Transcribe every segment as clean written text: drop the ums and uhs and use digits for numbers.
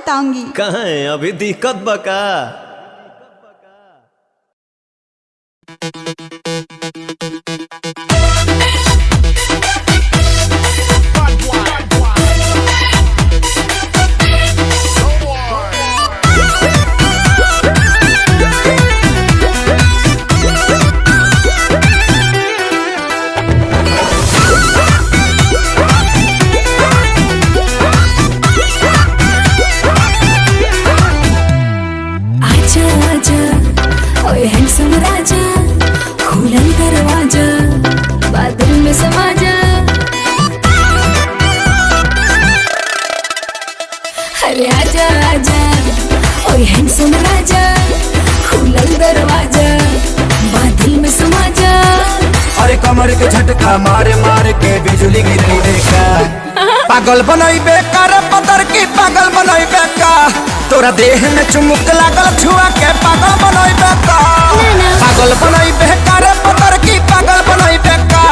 बताऊंगी। कहाँ है अभी दिक्कत बका? अरे आजा आजा ओए हैंडसम राजा, खुलल दरवाजा, बादल में समा जा। अरे कमर के झटका मारे मारे के बिजली गिरी देखा, पागल बनई बेकार पतर की पागल बनई बेका, तोरा देह में चुमुक लागल छुआ के पागल बनई बेका, पागल बनई बेकार पतर की पागल बनई बेका,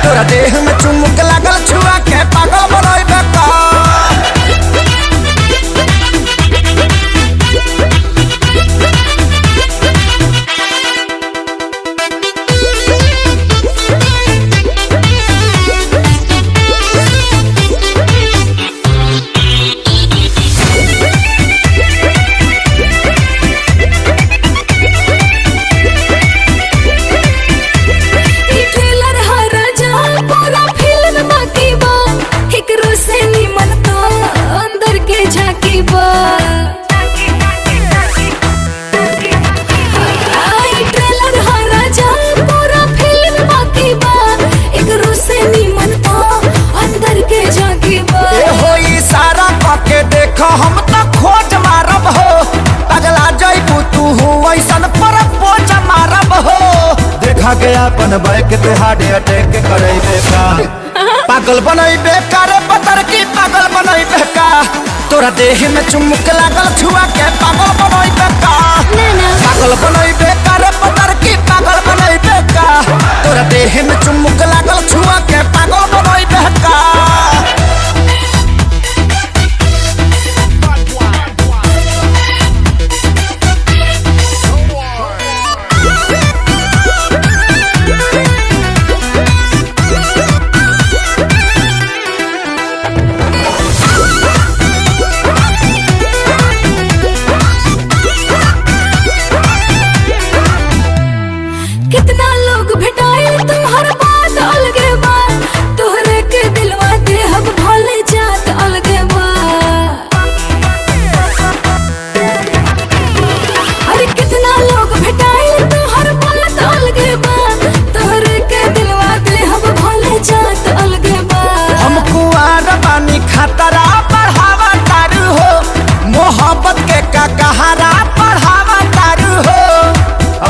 तोरा देह में चुमुक लागल छुआ के पागल बनई बेका। हम तो खोज मारब हो, पगला जइबू तू ऐसन पर पोज मारब हो, देखा गया अपन बैक ते हार्ट अटैक करैबे का, पागल बनैबे करे पतर की पागल बनैबे का, तोरा देह में चुमुक लागल छुआ के पागल बनैबे का, पागल बनैबे करे पतर की पागल बनैबे का, तोरा देह में चुमुक लागल छुआ के पागल बनैबे का। कितना लोग भेटाए तुम्हार बात अलगे बा, तोहरे के दिलवा दे हम भले जात अलगे बा। अरे कितना लोग भेटाए तुम्हार बात अलगे बा, तोहरे के दिलवा दे हम भले जात अलगे बा। हम कुआर बानी खतरा बढ़ावा तारू हो, मोहब्बत के का कहारा बढ़ावा तारू हो,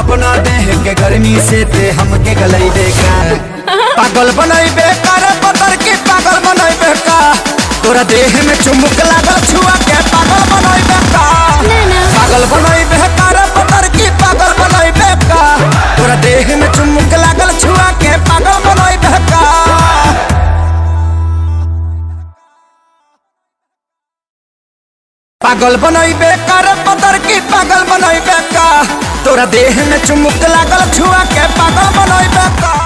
अपना देह के गर्मी से ते हमके गलैबे का, पागल बनैबे कर पतर की पागल बनैबे का, तोरा देह में चुमुक लागल छुआ के पागल बनैबे का, पागल बनैबे कर पतर की पागल बनैबे का, तोरा देह में चुमुक लागल छुआ के पागल बनैबे का। पागल बनैबे कर पतर की पागल बनैबे का, तोरा देह में चुमुक लागल छुआ के पागल बनैबे का।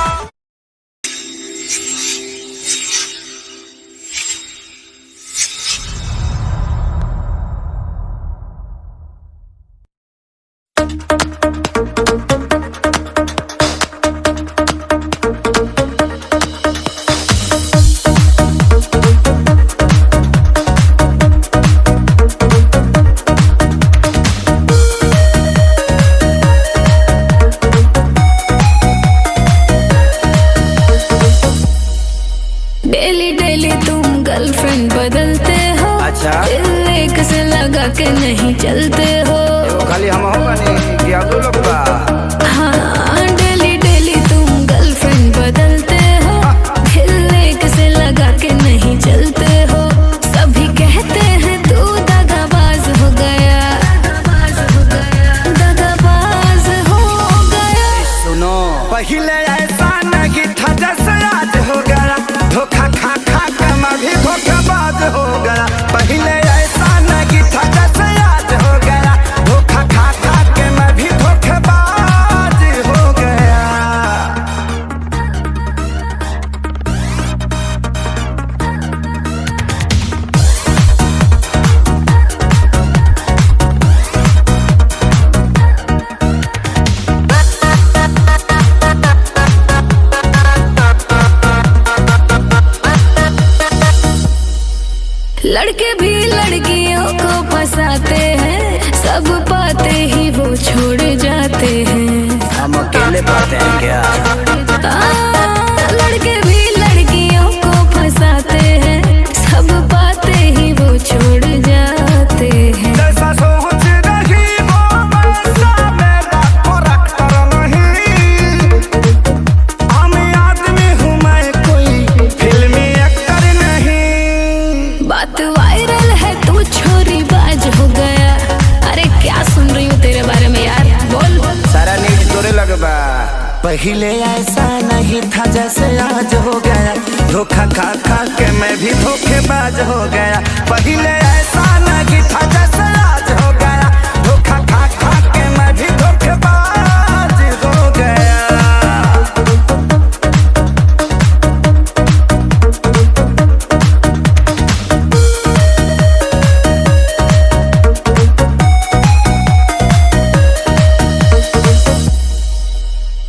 डेली डेली तुम गर्लफ्रेंड बदलते हो, अच्छा दिल एक से लगा के नहीं चलते हो, खाली हम हो बनी क्या दो लोग बा। हाँ डेली डेली तुम गर्लफ्रेंड बदलते हो, दिल एक से लगा के नहीं चलते हो, सभी कहते हैं तू दगाबाज हो गया, दगाबाज हो गया। सुनो पहले ऐसा नहीं था जैसे आज हो गया, धोखा खा खा के मैं भी धोखेबाज हो गया, पहले ऐसा नहीं था फंसाते हैं, सब पाते ही वो छोड़ जाते हैं। हम अकेले पाते हैं क्या? लड़के भी लड़कियों को फंसाते हैं, सब पाते ही वो छोड़ जाते हैं। जैसा सोच रही वो वैसा मेरा करैक्टर नहीं। आम आदमी हूँ मैं, कोई फिल्मी एक्टर नहीं। बात वायरल है, तू छोरी बाज हो गया। अरे क्या सुन रही हूँ तेरे बारे में यार, बोल। सारा न्यूज तोरे लगबा। पहले ऐसा नहीं था जैसे आज हो गया, धोखा खा खा के मैं भी धोखेबाज हो गया। पहले ऐसा नहीं था जैसे आज हो गया, धोखा खा खा के मैं भी धोखेबाज हो गया।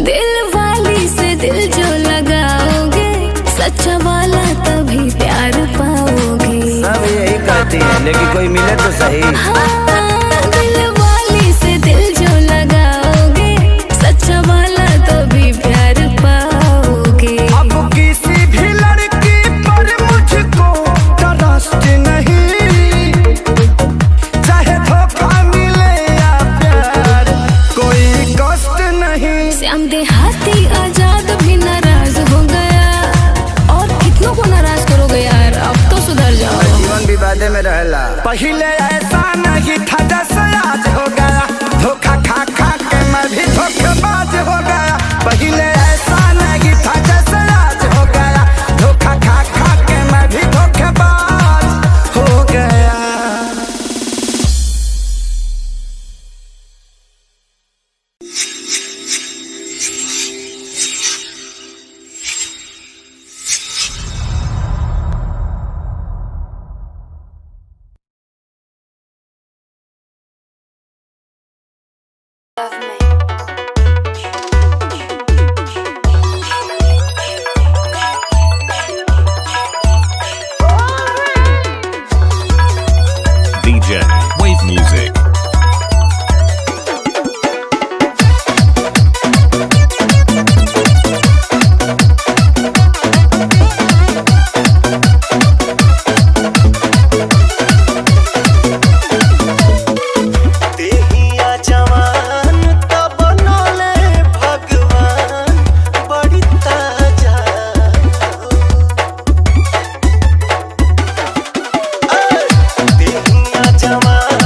दिल वाली से दिल जो लगाओगे, सच्चा वाला तभी प्यार पाओगे। सब यही कहती है, लेकिन कोई मिले तो सही। हाँ, दिल वाली से दिल जो लगाओगे, सच्चा वाला तभी प्यार पाओगे। अब किसी भी लड़की पर मुझको ट्रस्ट नहीं, चाहे धोखा मिले या प्यार, कोई कष्ट नहीं। श्याम देहाती आजाद भी नाराज हो गया, और कितनों को नाराज करोगे यार, अब तो सुधर जाओ। जीवन विवादे में रहला। पहले ऐसा नहीं था जैसे आज हो गया, धोखा खा खा के मैं भी धोखेबाज हो गया। पहले ऐसा नहीं था जैसे आज हो गया, धोखा खा खा के मैं भी धोखेबाज हो गया। DJ Wave Music. देहिया जवान तब बनले भगवान, बड़ी ताजा देहिया जवान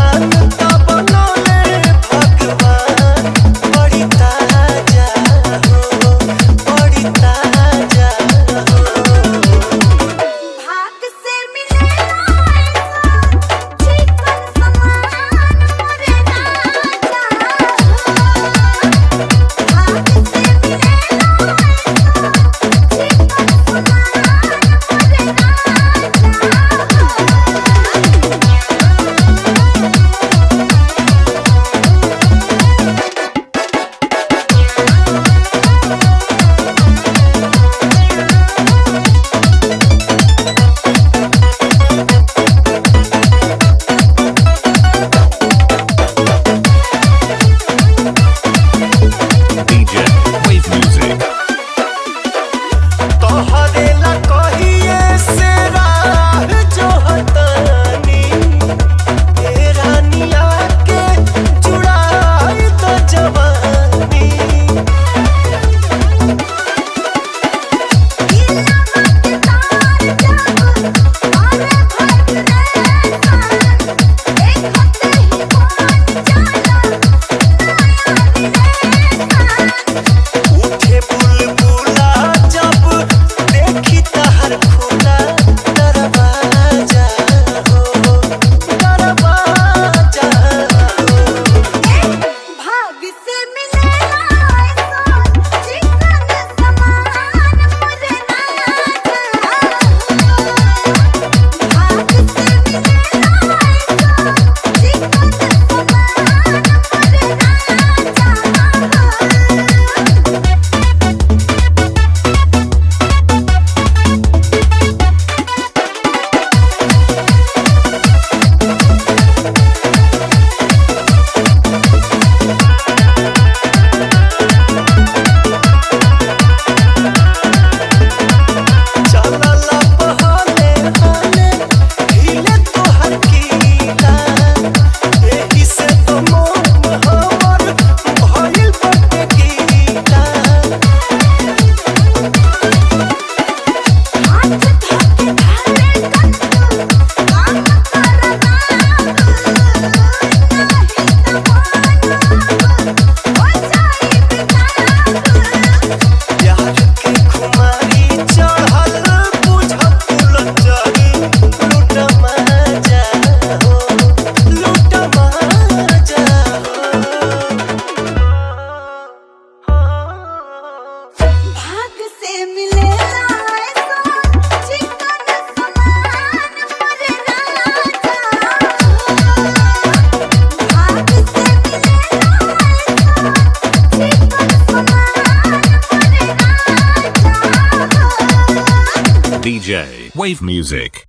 Wave music.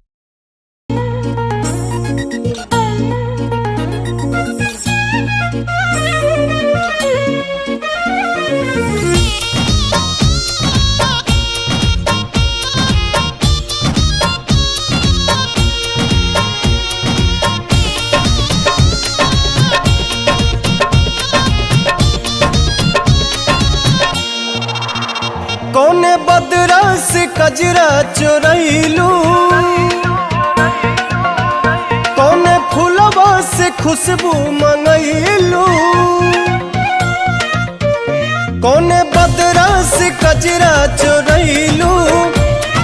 कौने बदरा से कजरा चोरैलू, कौने फूलवा से खुशबू मंगैलू, कौने बदरा से कजरा चोरैलू,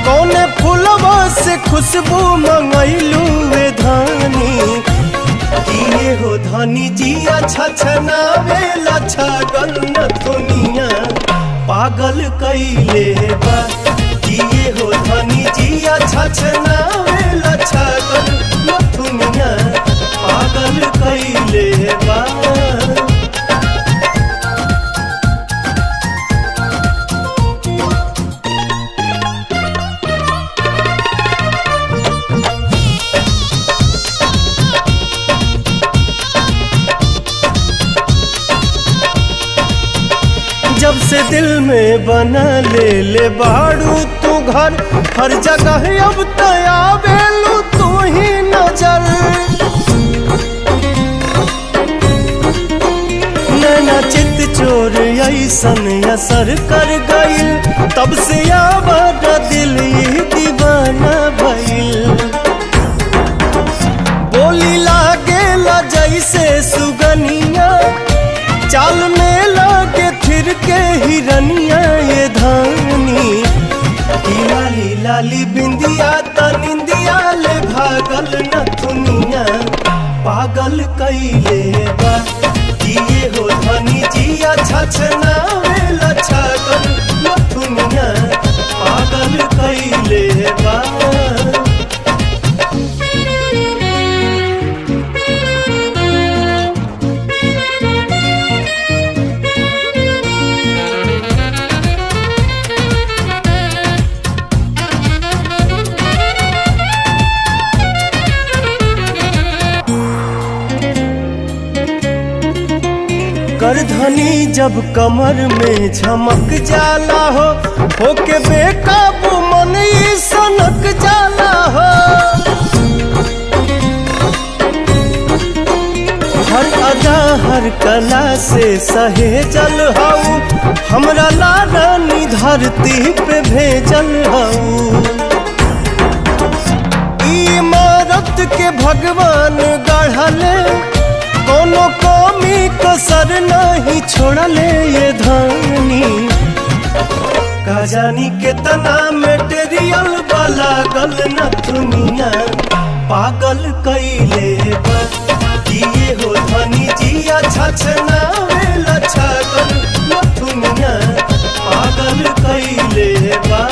कौने फूलवा से खुशबू मंगैलू। वे धानी किए हो धानी जिया छछनावे लछगन दुनिया पागल कैले बा। किए हो धनी जिया छछनावे लछगन दुनिया पागल कैले बा। जब से दिल में बना ले बाड़ू तू घर, हर जगह अब तया बेलू तू ही नजर। नैना चित चोर ऐसन असर कर गइल, तब से आवाज दिल ये दीवाना भइल। बोली लागेला जैसे सुगनिया, चाल में लागे फिर के हिरनिया। ये धानी लाली लाली बिंदिया तनिंदिया ले भागल न दुनिया पागल कैले बा। किए हो धनी जिया छछनावे लछगन दुनिया पागल कैले बा। करधनी जब कमर में झमक जाला हो के बेकाबू मन ही सनक जाला हो। हर अदा हर कला से सहेजल हऊ, हमरा लारानी धरती पे भेजल हऊ। इमारत के भगवान गढ़ले, कोनो कमी कसर नहीं छोड़ले। ये धानी का जानी कितना मेटेरियल वाला गल न दुनिया पागल कैले बा। किए हो धनी जिया छछनावे लछगन दुनिया पागल कैले बा।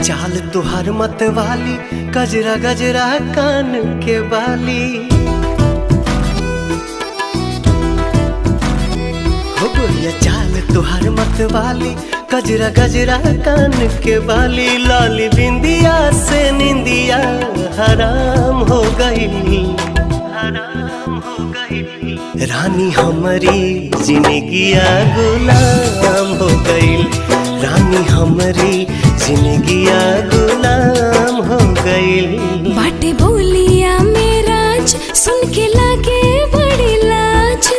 चाल तुहार मत वाली, गजरा गजरा कान के बाली। हो गोरिया चाल तुहार मत वाली, गजरा गजरा कान के बाली। लाली बिंदिया से निंदिया हराम हो गई, हराम हो गई। रानी हमारी जिंदगिया गुलाम हो गई, रानी हमारी जिंदगिया गुलाम हो गई। बाटे बोलिया मेराज सुन के लागे बड़ी लाज।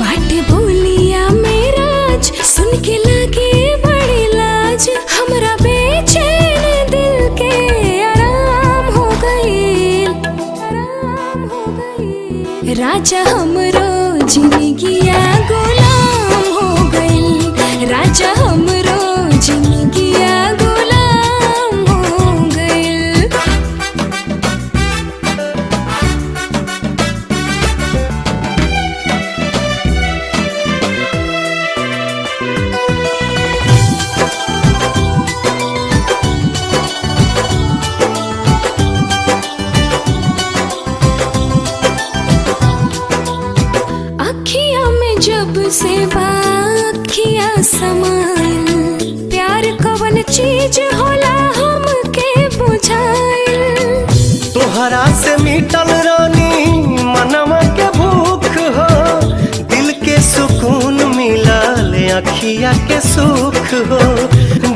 बाटे बोलिया मेराज सुन के लागे बड़ी लाज। हमरा बेचैन दिल के आराम हो गई, आराम हो गई। राजा हमरो जिंदगिया गुलाम हो गई, राजा हमरो जिंदगिया गुलाम हो गई। तुमसे बाखिया समाइल प्यार कवन चीज होला हमके बुझाइल तोहरा से मिटल रानी मनवा के भूख हो दिल के सुकून मिलल अखिया के सुख हो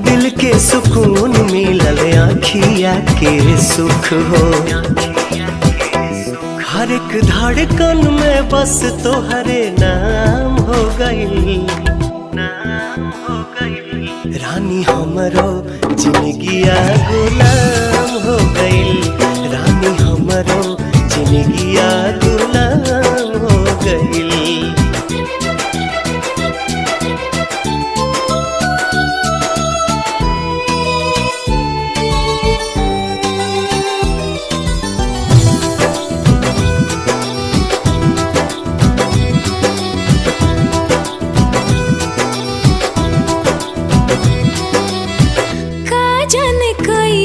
दिल के सुकून मिलल अखिया के सुख हो हर एक धड़कन में बस तोहरे नाम हो गई रानी हमरो जिंदगिया गुलाम हो गई रानी हमरो जिंदगिया गुलाम हो गई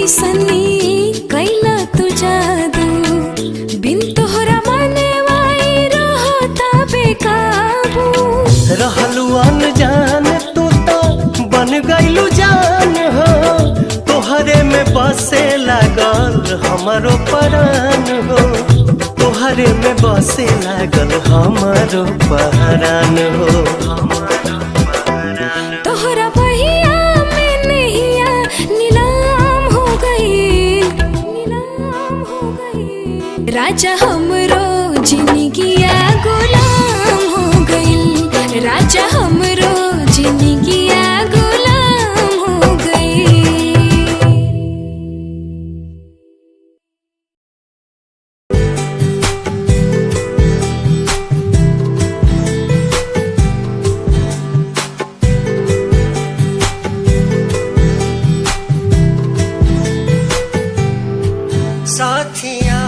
सनी कैला तू जादू बिन तोहरा माने वाई रहता बेकाबू रहलू अनजान तू तो बन गईलू जान हो तोहरे में बसे लागल हमारो परान हो तोहरे में बसे लागल हमारो परान हो तोहरा बहिया में नहिया नीलाम हो गई राजा हमरो जिंदगिया गुलाम हो गई राजा हमरो जिंदगिया गुलाम हो गई साथिया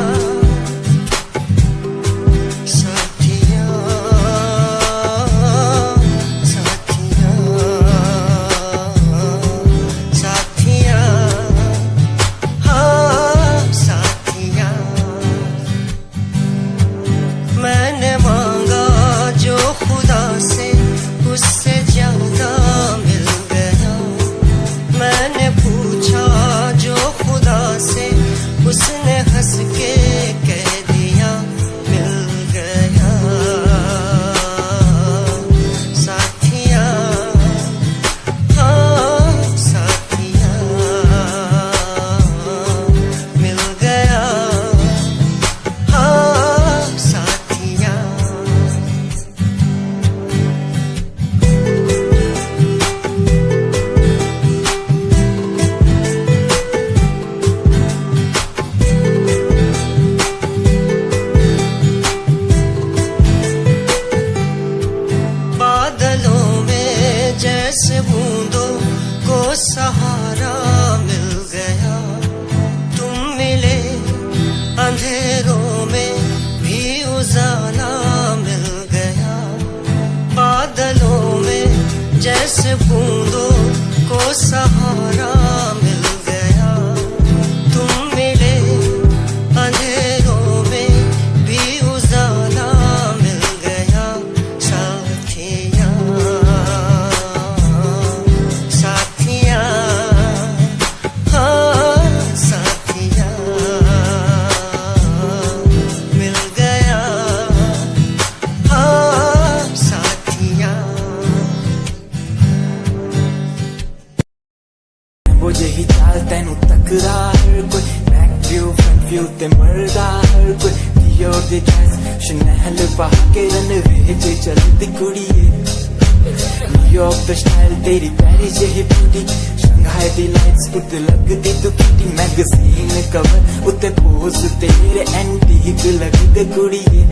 मैंने मांगा जो खुदा से उससे ज्यादा मिल गया मैंने पूछा जो खुदा से उसने हंस के कह दिया मिल गया साथिया हाँ साथिया मिल गया हाँ साथिया बादलों में जैसे बूंदों को सहारा मिल गया तुम मिले अंधेरों में भी उजाला मिल गया बादलों में जैसे बूंदों को सहारा मिल गया तुम मिले अंधेरों में भी उजाला मिल गया साथिया साथिया हाँ साथिया मिल गया हाँ साथिया वो यही चाल तेनू तकरा हर कोई बैक व्यू फ्रंट व्यू ते मरदा हर कोई दियो दे ड्रेस शनेल पहा के रनवे च चलदी कुड़ीए न्यूयॉर्क दा स्टाइल तेरी पेरिस यही ब्यूटी शंघाई दी लाइट्स उत्ते लगदी तू किटी मैगजीन कवर उत्ते पोज तेरे एंटीक लगदे कुड़ीए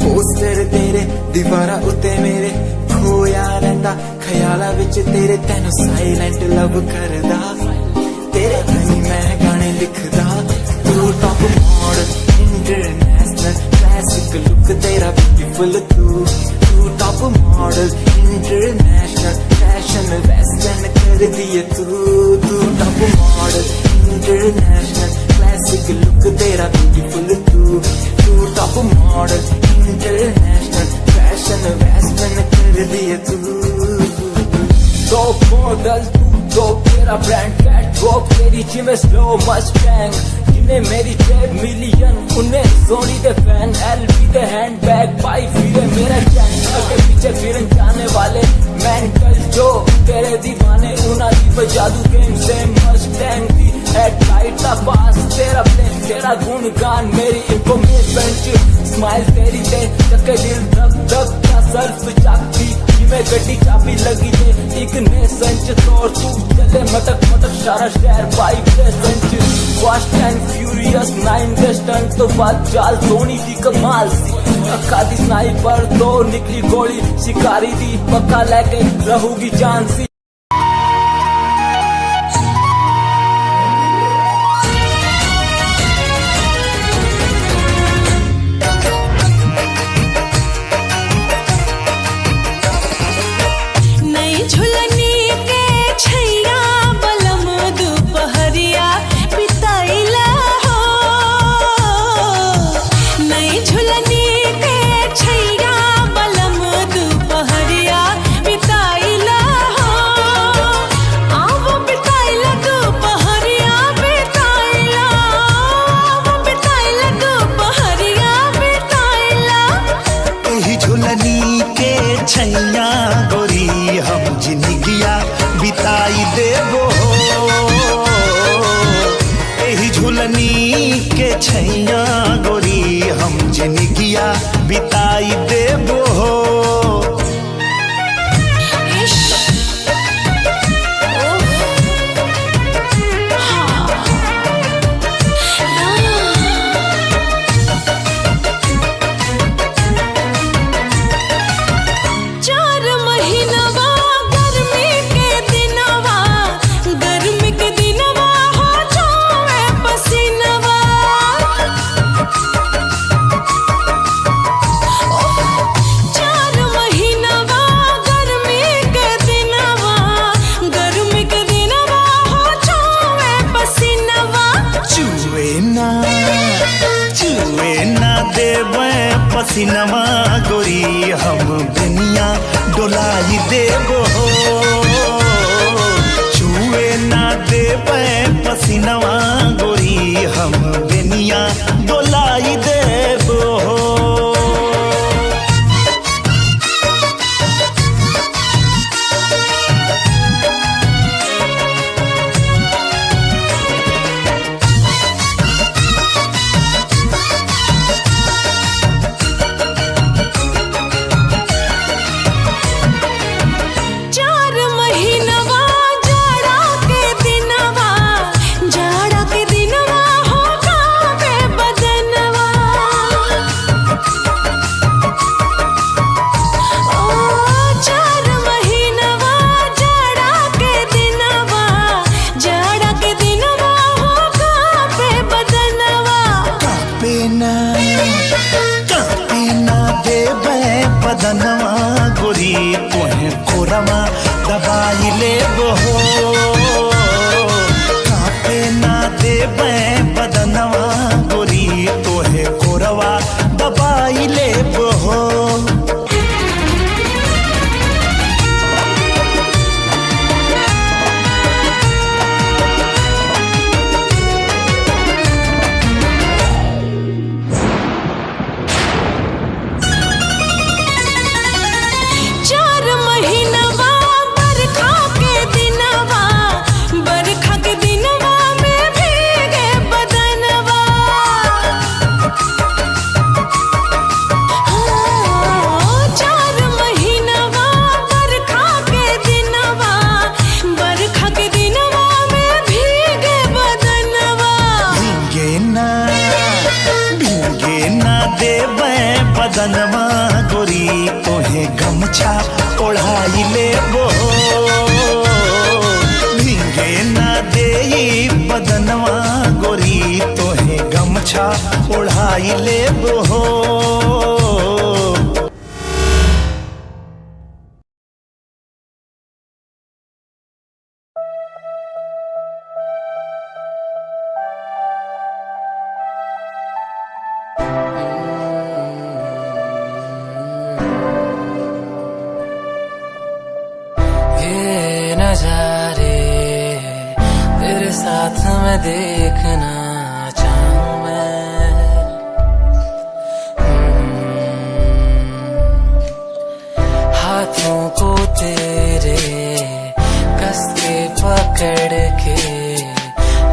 पोस्टर तेरे दीवारा उत्ते मेरे खोया रहिंदा ख्याला विच तेरे तेनू साइलेंट लव करदा तेरे नहीं मैं गाने लिखदा तू top model international classic look तेरा ब्यूटीफुल तू top model international fashion western कर दिए तू top model international classic look तेरा ब्यूटीफुल तू top model international fashion western model तू तो तेरा ब्रांड कैट वॉक तेरी जिम स्लो मस्टैंग जिन्हें मेरी 10 मिलियन उन्हें सोनी दे फैन एलबी दे हैंडबैग पाई फिरे मेरा चैनल के पीछे फिरन जाने वाले मेंटल जो तेरे दीवाने उना दी जादू गेम से मस्टैंग दी हेडलाइट का पास तेरा प्लेन तेरा गुणगान मेरी इंफॉर्मेशन स्माइल तेरी दे चक्के दिल धक धक का सर्फ चाकती जिमें गड्डी चाबी लगी दे एक ने संच तोड़ तू चले मटक मटक सारा शहर बाइक पे संच फास्ट एंड फ्यूरियस 9 के स्टंट तो बात चाल सोनी दी कमाल सी अक्का दी स्नाइपर तो निकली गोली शिकारी दी पक्का लेके रहूगी जान सी छैया गोरी हम जिंदगिया बिताई देबो एही झुलनी के छैया गोरी हम जिंदगिया बिताई देबो पसीनवा गोरी हम दुनिया डोलाई देबो छुए ना देबे पसीनवा गोरी हम दुनिया डोलाई देबो बदनवा गोरी तोहे कोरमा दबाई लेबो कापे ना देबे बदनवा गोरी तोहे कोरवा दबाई लेबो बदनवा गोरी तोहे गमछा ओढ़ाई लेबो भींगे ना देई बदनवा गोरी तोहे गमछा ओढ़ाई लेबो नजारा में देखना चाहूं मैं। हाथों को तेरे कस के पकड़ के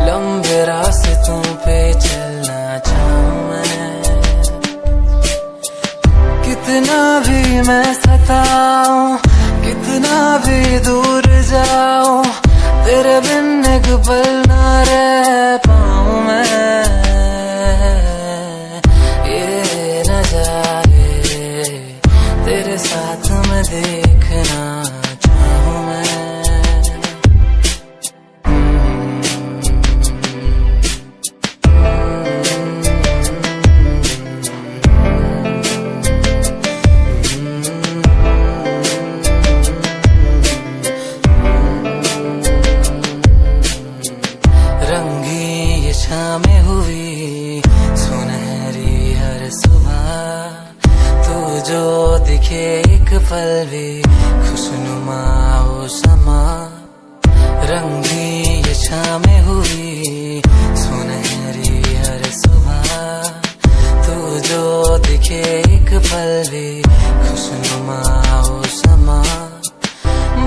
लंबे रास्तों पे चलना चाहूं मैं। कितना भी मैं सताऊं, कितना भी दूर जाऊं, तेरे बिन एक पल ना रह पाऊं मैं। ये नजारे तेरे साथ में देखना चाहूं मैं। शामें हुई सुनहरी हर सुबह, तू जो दिखे एक पल भी खुशनुमा हो समा। रंगी ये शामें हुई सुनहरी हर सुबह, तू जो दिखे एक पल भी खुशनुमा हो समा।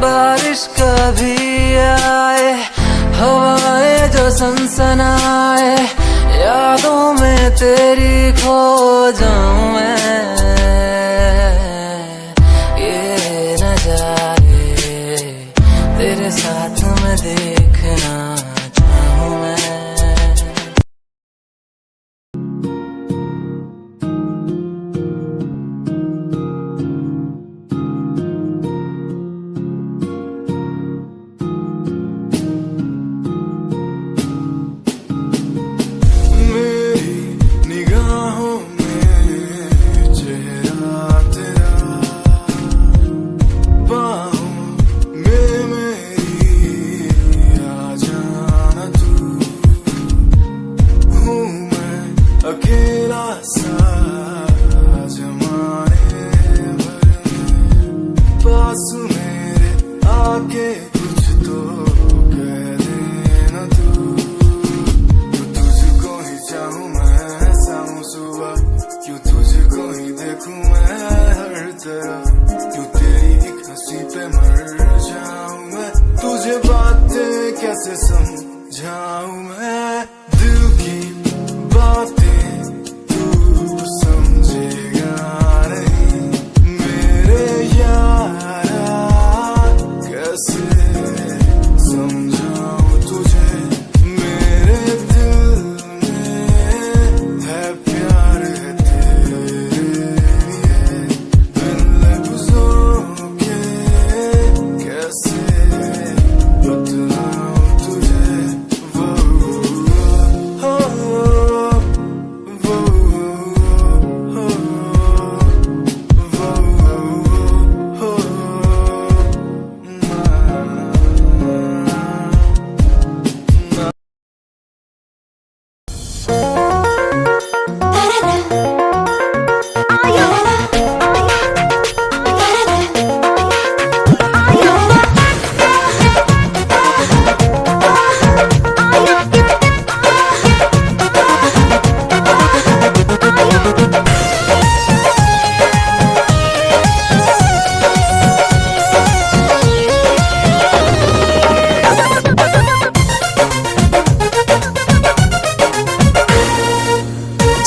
बारिश कभी आए, हवाएं जो सनसनाए, यादों में तेरी खो जाऊं मैं। ये नजारे तेरे साथ में देखना चाहूं मैं। अकेला सा जमाने भर पास मेरे आके कुछ तो कह देना तू। तुझको ही चाहूं मैं शाम सुबह, क्यों तुझको ही देखूं मैं हर तरफ, क्यों तेरी एक हंसी पे मर जाऊं मैं। तुझे बातें कैसे समझाऊं मैं, दिल की बातें समझेगा नहीं मेरे यारा। कैसे समझाऊं तुझे, मेरे दिल में है प्यार है तेरे लिए। बिन लफ्जों के कैसे बतलाऊं तुझे वो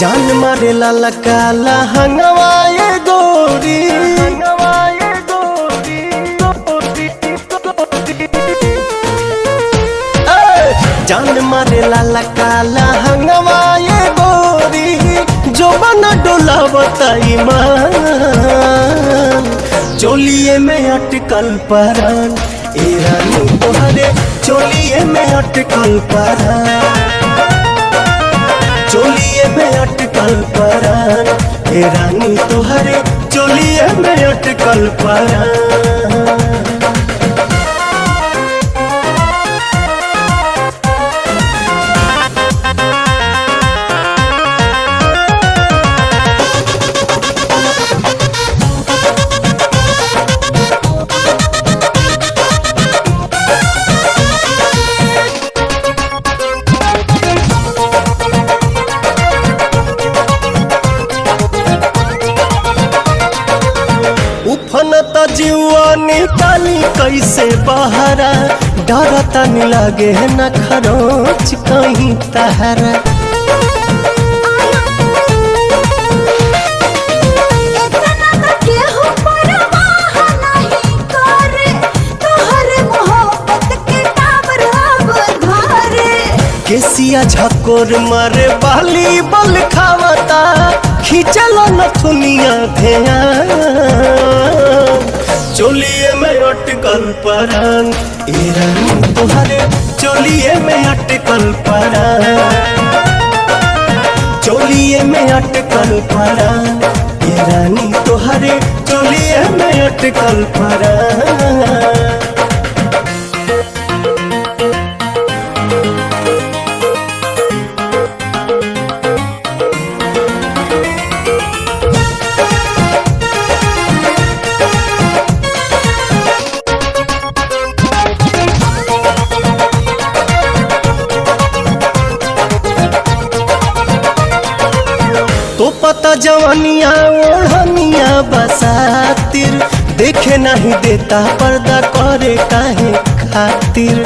जान मारे लाला काला हंगवाए गोरी, जान मारे लाला काला हंगवाए गोरी, जो बना डोला बताई मान। चोलिए में अटकल परान, ए रानी तोहरे चोलिए में अटकल परान। चोलिए में अटकल परान, हे रानी तोहरे चोलिए में अटकल परान। कैसे बहरा डरता नहीं लागे न खरोच कहीं तहरा केसिया झकोर मारे बाली बल खावता खींचल नथुनिया ध्यान चोलिए में अटकल परान ए रानी तोहरे चोलिए में अटकल परान चोलिए में अटकल परान ए रानी तोहरे चोलिए में अटकल परान तो पता जवानिया ओढ़निया बसातिर देखे नहीं देता पर्दा करे काहे खातिर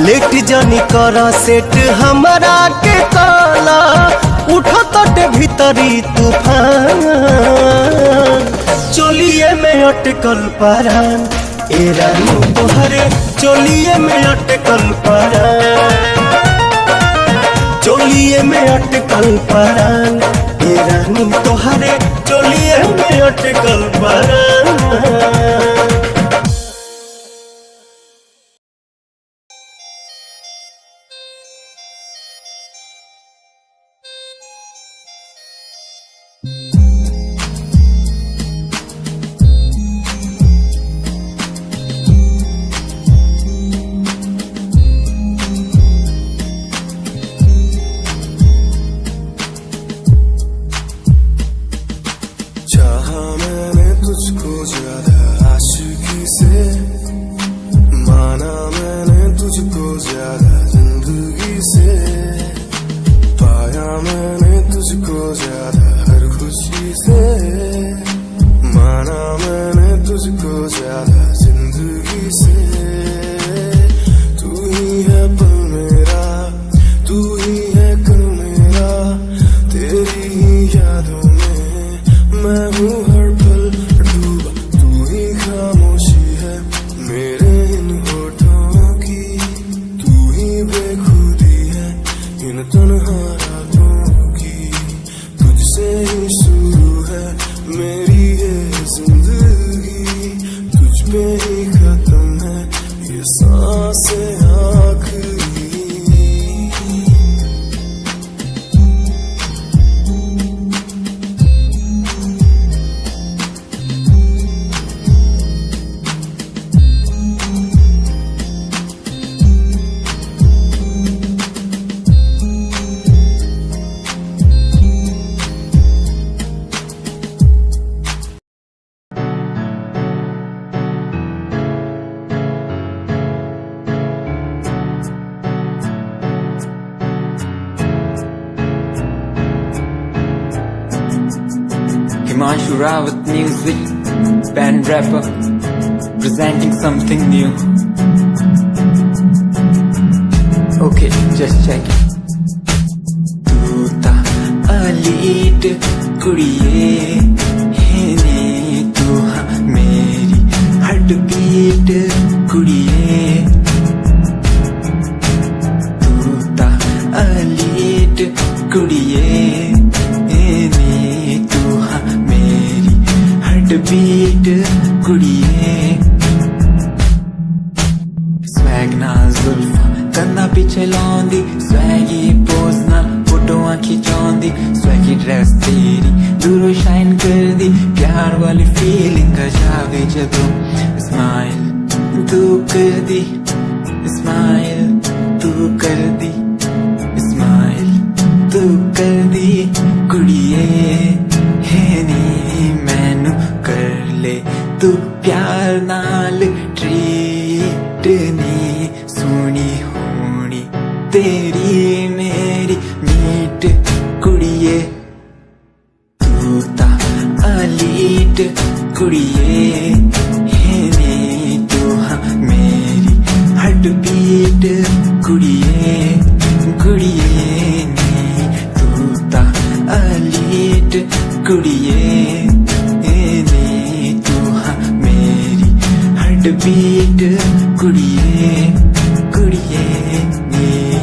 लेट जानी कर सेट हमारा के काला उठो तट भीतरी तूफान चोलिए में अटकल परान ए रानी तोहरे चोलिए में अटकल परान चोलिए में अटकल परान ए रानी तोहरे चोलिए में अटकल परान चाहा मैंने तुझको ज्यादा आशिकी से माना मैंने तुझको ज्यादा जिंदगी से पाया मैंने तुझको ज्यादा हर खुशी से माना मैंने तुझको ज्यादा जिंदगी से तू ही है पल मेरा तू ही है कल मेरा तेरी ही यादों मैं हूँ हर पल डूबा तू ही खामोशी है मेरे इन होठों की तू ही बेखुदी है इन तन्हा रातों की तुझसे ही शुरू है मेरी ये जिंदगी तुझ पे ही खत्म है ये सांसें आखिरी Himanshu Rawat music, band rapper, presenting something new. Okay, just check it. Tu ta elite kudiye, hene tu ha meri heartbeat kudiye. Tu ta elite kudiye. Beat कुड़िए स्वैग ना जुल्फा कंधा पिछे लौंदी स्वैगी पोज ना फोटोआं खिचौंदी स्वैगी ड्रेस तेरी दूरों शाइन कर दी प्यार वाली फीलिंग का जावे जदों स्माइल तू कर दी स्माइल तू कर दी स्माइल तू कर दी कुड़िए है नी मैनू कर ले तू प्यार नाल ट्रीट नी कुड़िए नी तू हाँ मेरी हार्ट बीट कुड़िए कुड़िए नी तू ता अलीट कुड़िए नी तू हाँ मेरी हार्ट बीट कुड़िए कुड़िए नी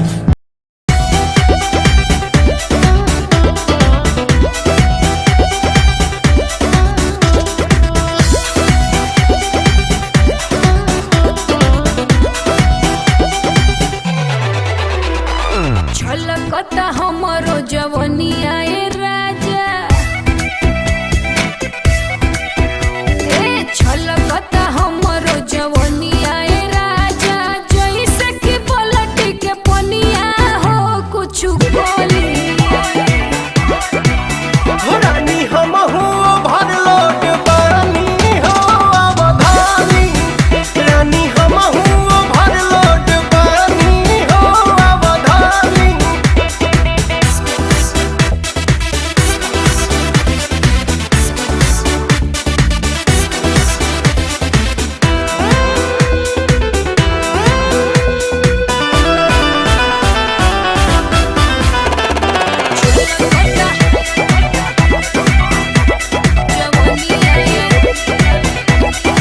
छलकता हमरो जवनिया ए राजा छलकता हमरो जवनिया ए राजा जैसे कि पलट के पनिया हो कुछ बोली रानी हमहू भर लोट पानी हो अवधानी रानी हमहू भर लोट पानी हो अवधानी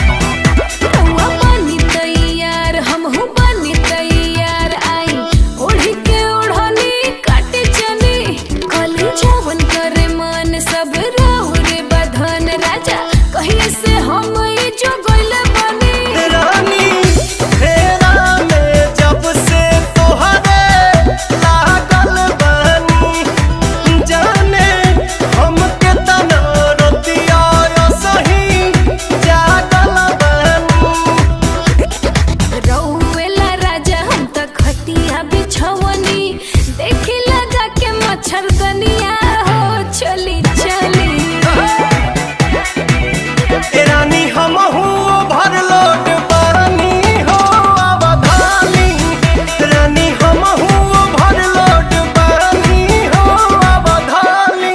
रउआ बनी तैयार हमहू बनी तैयार आई ओढ़ी के ओढ़नी काटे चली कली जवन करे मन सब राउरे बधन राजा कहिए से हम ई जो गइले बनी रानी फेरा में जब से तोहरे लागल बानी जाने हमके तना रतिया सही जागल बानी रउएला राजा हम त खटिया बिछवनी देखी लगा के मच्छरदनिया हो चली चली रानी हमहू भर लोट पानी हो अवधानी रानी हमहू भर लोट पानी हो अवधानी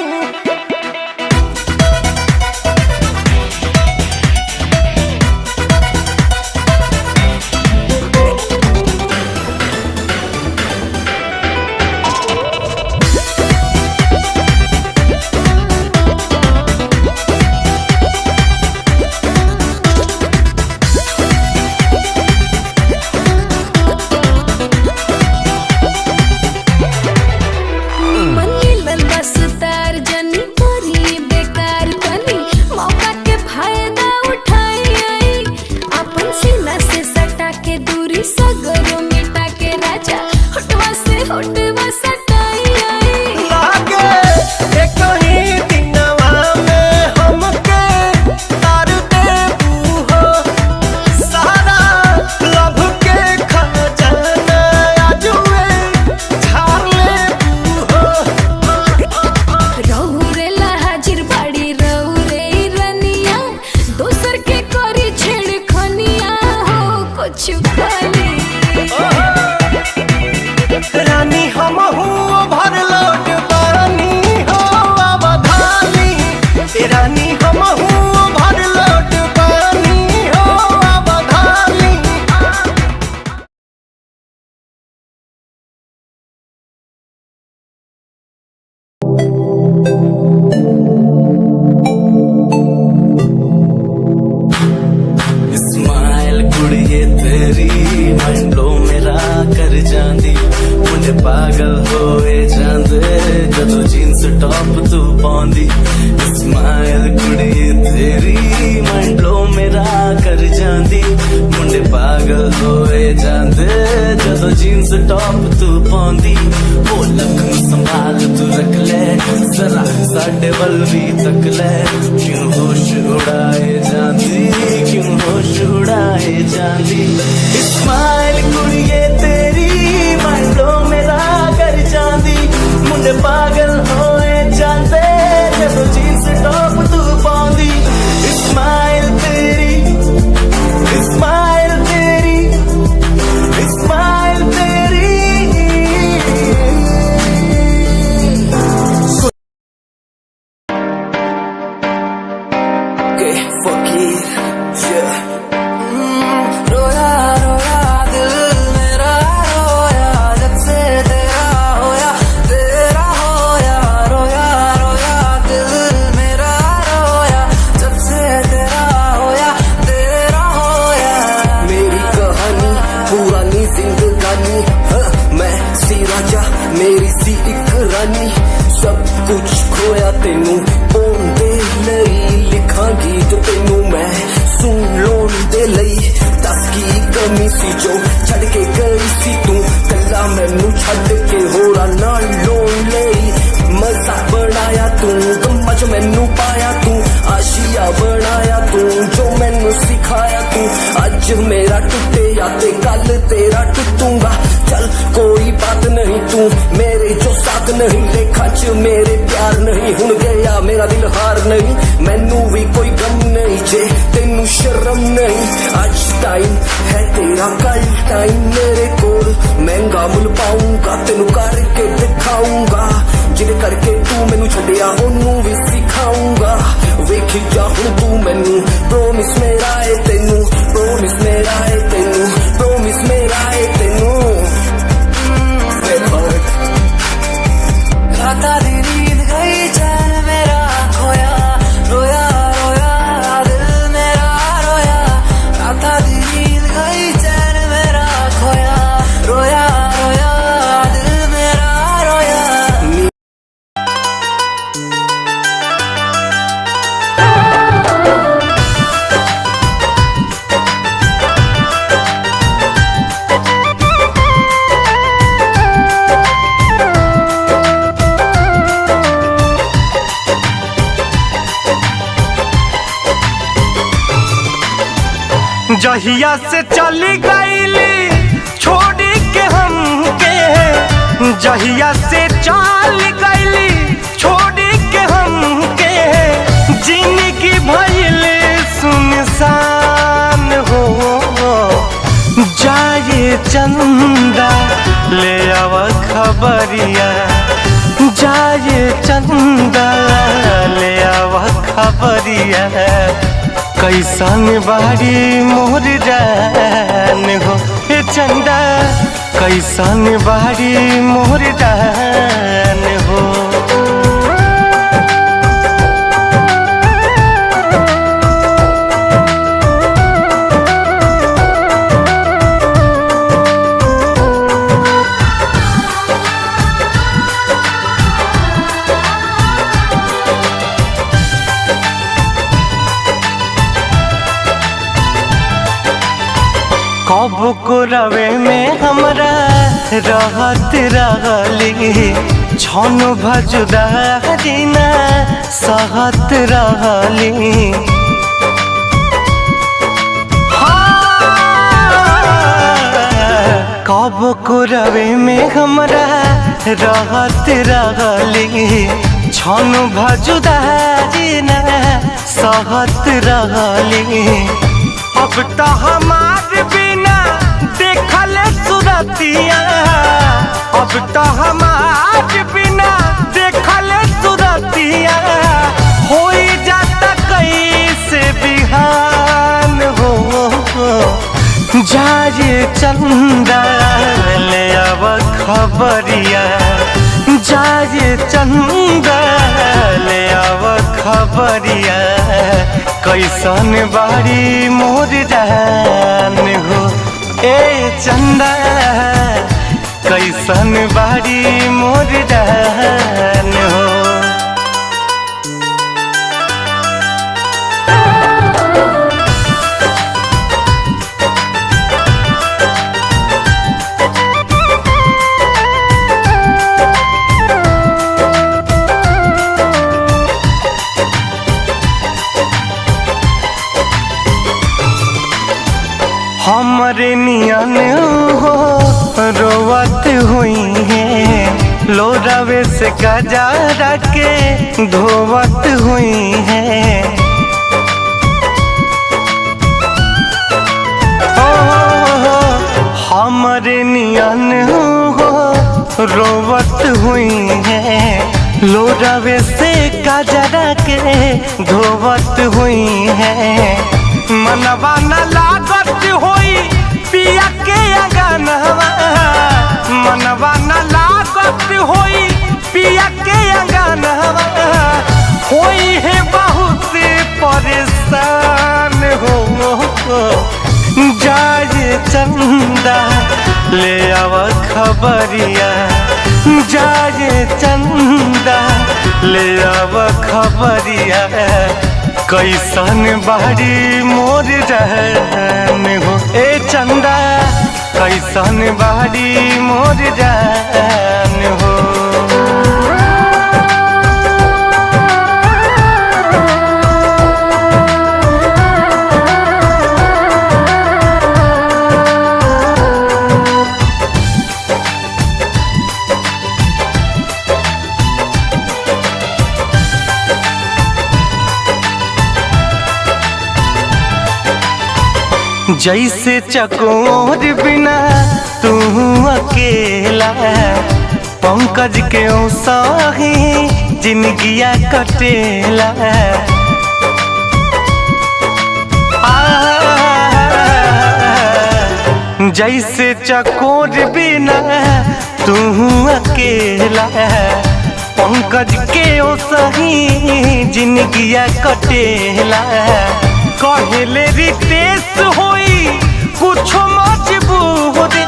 मनीलन बस तार जनी करी बेकार कनी मौका के फायदा उठाई आई अपन सीना से सटा के दूरी सगरो मिटा के राजा होटवा से होटवा सटाई आई लागे एक ही दिनवा में हमके तार देबू हो सारा लभ के खजाना आजुए झाड़ लेबू हो रउरेला हाजिर बाड़ी रउरे रनिया दोसर के करी छेड़खनिया हो कुछ खाली रानी हमहू भर लोट पानी हो अवधानी रानी हमहू भर लोट पानी हो अवधानी स्माइल कुड़िए तेरी माइंड ब्लो मेरा कर जांदी मुझे पागल होए जांदे जदों जींस टॉप तू पाउंदी स्माइल कुड़िए तेरी माइंड ब्लो मेरा कर जांदी मुझे पागल होए जांदे जदों जींस टॉप तू पाउंदी वो लक संभाल तू रख ले जरा साडे वल भी तक ले क्यों होश उड़ाए जांदी क्यों होश उड़ाए जांदी स्माइल कुड़िए तेरी माइंड ब्लो मेरा कर जांदी मुंडे पागल होए जांदे जदों जींस टॉप तू पाउंदी स्माइल तेरी स्माइल तेरी स्माइल तेरी Okay, fuck मेरे लिए दस की कमी सी जो छड़ के गई सी तू कला मैनू छड़ के होरा ना लोन मजा बनाया तू गम्मा जो मैनू पाया तू आशिया बनाया तू जो मैनू सिखाया तू अज मेरा टुटे या ते कल तेरा टुटूंगा चल कोई बात नहीं तू मेरे जो साथ नहीं देखा च मेरे प्यार नहीं हुन गया मेरा दिल हार नहीं मैनू भी कोई गम नहीं जे तेनू शर्म नहीं आज टाइम है तेरा कल टाइम मेरे कोल महंगा मुल पाऊंगा तेनू करके दिखाऊंगा जिद करके तू मैनू छड्डिया ओनू भी सिखाऊंगा वेखी जा हुण तू मैनू प्रोमिस मेरा है तेनू प्रोमिस मेरा है तेनू प्रोमिस मेरा है तेनू राता दी नींद गई चैन मेरा खोया रोया रोया दिल मेरा रोया राता दी नींद गई चैन मेरा खोया रोया रोया दिल मेरा रोया जहिया से चली गईली छोड़ी के हमके जहिया से चल गईली छोड़ी के हमके जिंदगी भइल सुनसान हो जाए चंदा ले आव खबरिया जाए चंदा ले आव खबरिया कैसन बारी मोर जान हो हे चंदा कैसन बारी मोर जान हो कब को रवे में हमरा रहत रहली छन भजुदा दिना सहत रहली कब को रवे में हमरा रहत रहली छन भजुदा दिना सहत रहली अब तो हमार बिना देखल सुरतिया अब तो हमार बिना देखल सुरतिया हो जाता कैसे बिहान हो जाए चंदा ले आव खबरिया जाए चंदा ले आव खबरिया कैसन बारी मोर जान हो ए चंदा कैसन बारी मोर जान हो हमरे नियन हो रोवत हुई है लोरावे से गजारा के धोवत हुई है हमरे नियन हो रोवत हुई है लोरावे से गजारा के धोवत हुई है मनवा न लागत होई पिया के अंगनवा मनवा न लागत होई पिया के अंगनवा होई है बहुत परेशान हो जाए चंदा ले आव खबरिया जाए चंदा ले आव खबरिया कैसन बाड़ी मोर जान हो ए चंदा, कैसन बाड़ी मोर जान हो। जैसे चकोर बिना तू अकेला, पंकज के साही जिंदगिया कटेला। जैसे चकोर बिना तू अकेला, पंकज के साही जिंदगिया कटेला। कहले रितेश होई कुछ मजबूरी,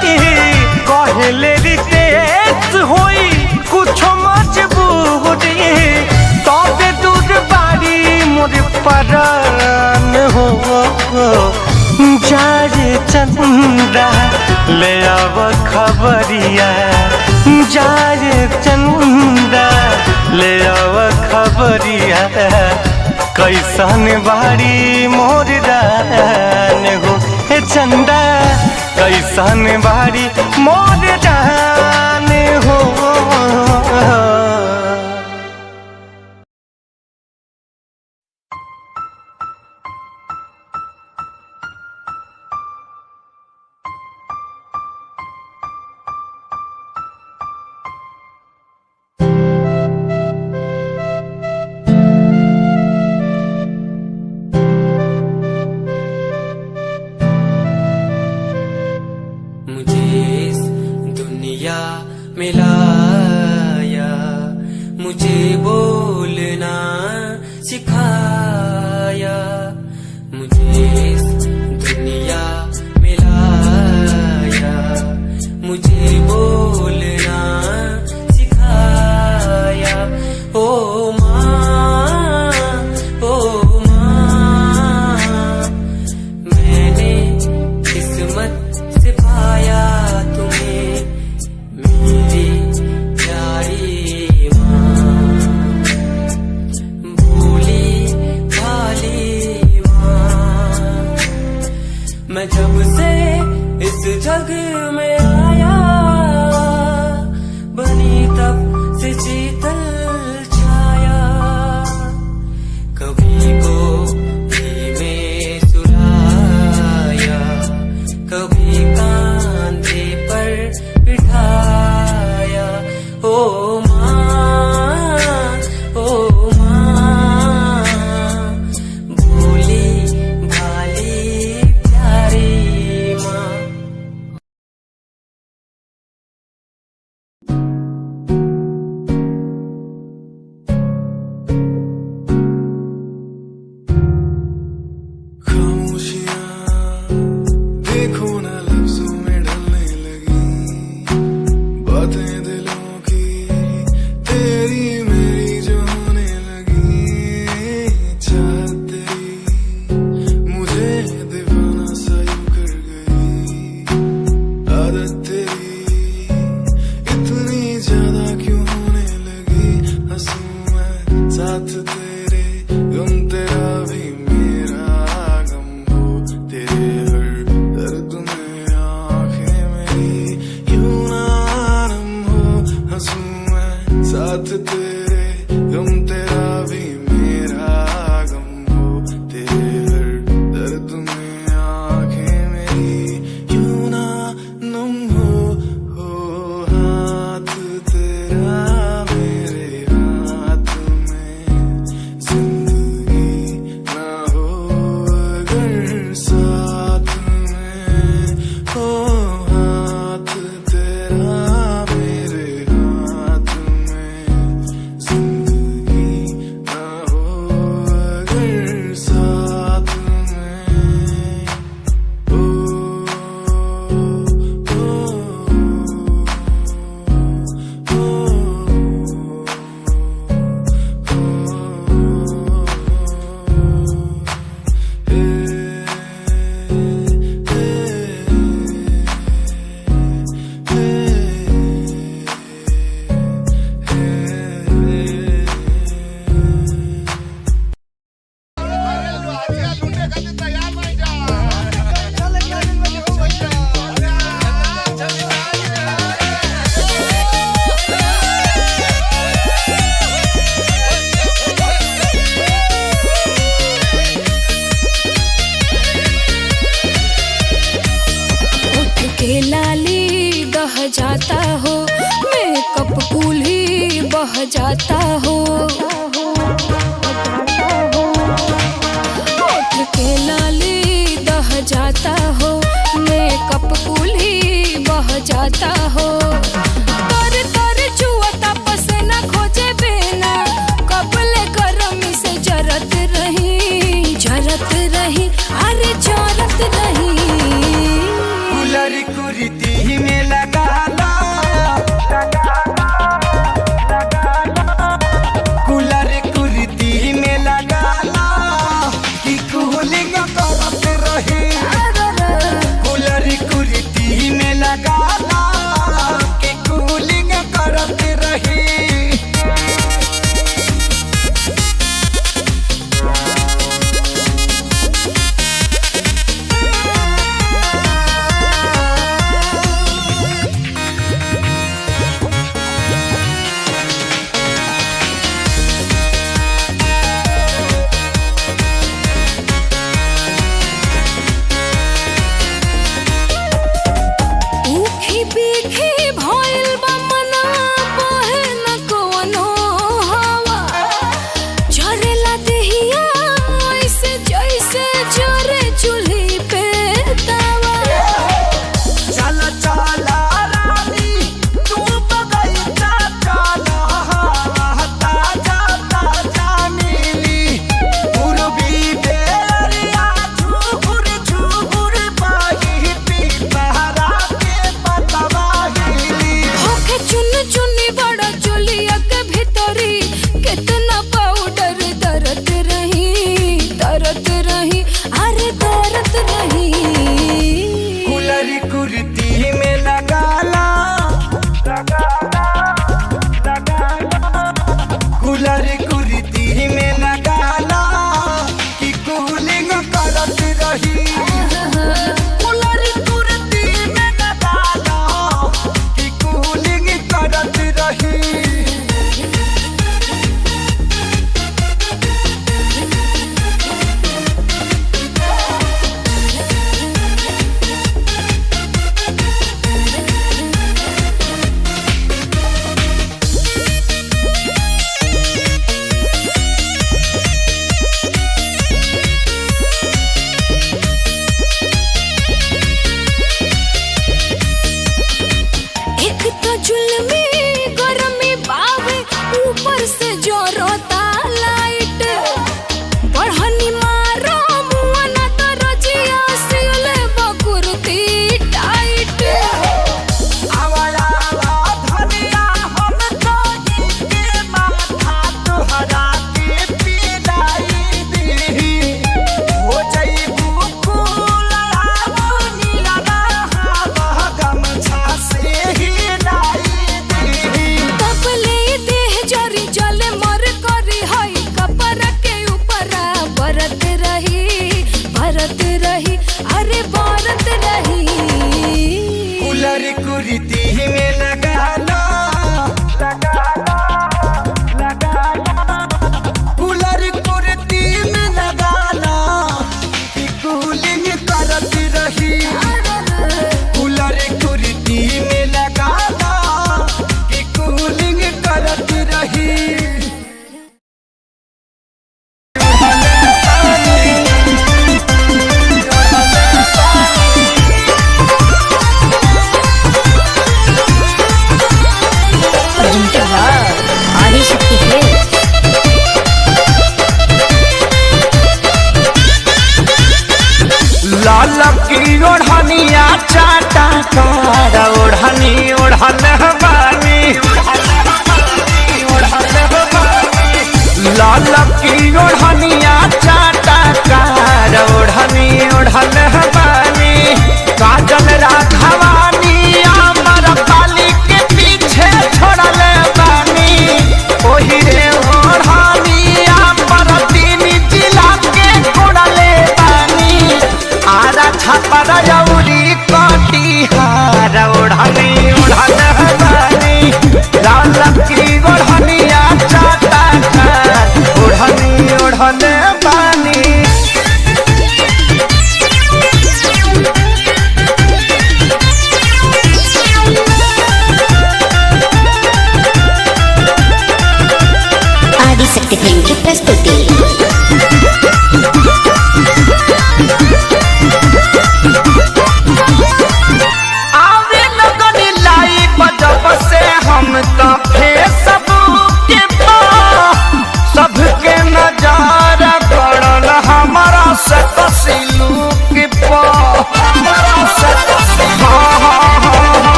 कहले रितेश होई कुछ मजबूरी, तबे दूर बाड़ी मोर परान हो। जाए चंदा ले आव खबरिया, जाए चंदा ले आव खबरिया, कैसन बाड़ी मोर जान हो हे चंदा, कैसन बाड़ी मोर जान हो। मिलाया, मुझे बोलना सिखाया, मुझे इस दुनिया मिलाया, मुझे बोलना सिखाया। ओ माँ, ओ माँ, मैंने किस्मत से पाया तुम्हें, मेरी प्यारी माँ, भोली भाली माँ। मैं जब से इस जग में आया, बनी तब से शीतल छाया, कभी गोदी में सुलाया, कभी कांधे पर बिठाया। ओ माँ, ओ माँ, भोली भाली प्यारी माँ। देखो ना लफ्जों में ढलने लगी, बातें दिलों की तेरी मेरी जो होने लगी। चाहत तेरी मुझे दीवाना सा यूं कर गई, आदत तेरी इतनी ज्यादा क्यों होने लगी। हंसूं मैं साथ तेरे, गम तेरा भी मेरा गम हो, तेरे हर दर्द में जाता हो, होठ के लाली दह जाता हो, मेकअप कुल्ही बह जाता हो, तर तर चुअता पसीना खोजे बिना, कबले गरमी से जरत रही अरे जरत रही। कूलर कुर्ती में लगा ला, कूलर कुर्ती में लगा ला कि कूलिंग करत रही, कूलर कुर्ती में लगा ला कि कूलिंग करत रही।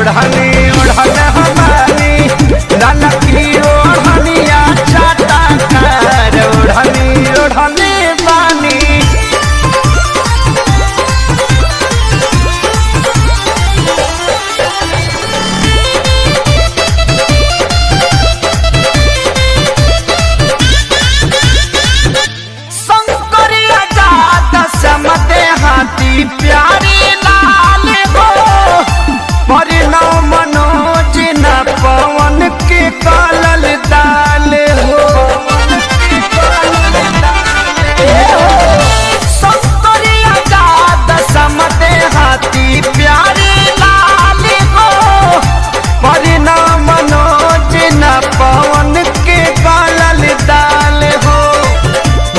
ओढ़नी ओढ़ने हमारी ललकी ओढ़निया चाटा कार ओढ़नी ओढ़ने बानी शंकरिया जात समते हाथी प्यारी लाल हो परिणव मनोज न पवन के कालल दाल हो शंकरिया जात समते हाथी प्यारी लाल हो परिणव मनोज न पवन के कालल दाल हो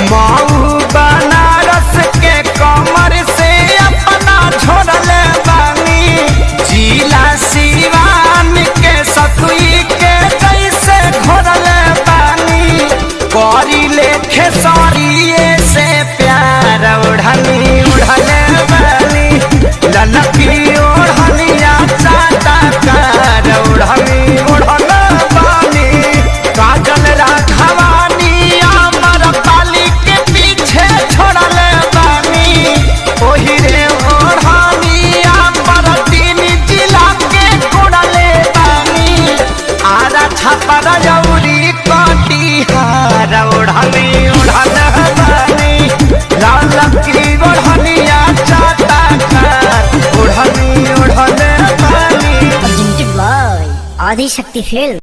माऊ बनारस के कमर से अपना छोड़ल बानी जिला सिवान के सतुई के जैसे घोरल बानी करी लेखे सरिये से प्यार ओढ़नी उड़ल बानी ललकी ओढ़निया चाटा कार ओढ़नी उड़ल बानी काजल राघवानी अमर पाली के पीछे छोड़ल बानी ओही रे ओढ़निया पर तीन जिला के कोड़ल बानी आरा छापर जौरी कटिहार ओढ़नी उड़ल बानी ललकी ओढ़निया चाटा कार ओढ़नी उड़ल बानी Adi Shakti Film.